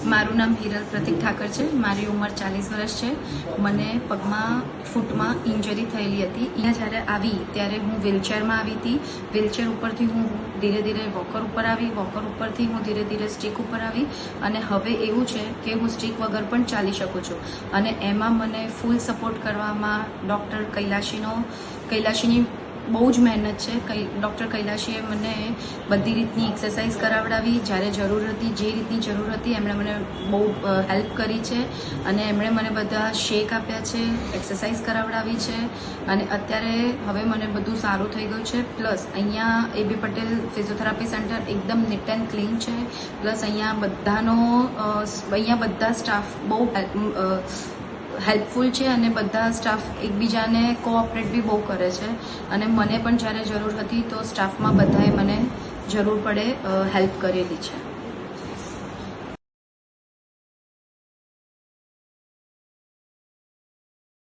મારું નામ હિરલ પ્રતિક ઠાકર છે. મારી ઉંમર 40 વર્ષ છે. મને પગમાં ફૂટમાં ઇન્જરી થયેલી હતી. અહીંયા જ્યારે આવી ત્યારે હું વ્હીલચેરમાં આવી હતી. વ્હીલચેર ઉપરથી હું ધીરે ધીરે વોકર ઉપર આવી. વોકર ઉપરથી હું ધીરે ધીરે સ્ટીક ઉપર આવી અને હવે એવું છે કે હું સ્ટીક વગર પણ ચાલી શકું છું. અને એમાં મને ફૂલ સપોર્ટ કરવામાં ડૉક્ટર કૈલાશીની બહુ જ મહેનત છે. ડૉક્ટર કૈલાશીએ મને બધી રીતની એક્સરસાઇઝ કરાવડાવી. જ્યારે જરૂર હતી, જે રીતની જરૂર હતી એમણે મને બહુ હેલ્પ કરી છે અને એમણે મને બધા શેક આપ્યા છે, એક્સરસાઇઝ કરાવડાવી છે અને અત્યારે હવે મને બધું સારું થઈ ગયું છે. પ્લસ અહીંયા એબી પટેલ ફિઝિયોથેરાપી સેન્ટર એકદમ નીટ એન્ડ ક્લીન છે. પ્લસ અહીંયા બધા સ્ટાફ બહુ હેલ્પફુલ છે અને બધા સ્ટાફ એકબીજાને કોઓપરેટ બી બહુ કરે છે અને મને પણ જ્યારે જરૂર હતી તો સ્ટાફમાં બધાએ મને જરૂર પડે હેલ્પ કરેલી છે.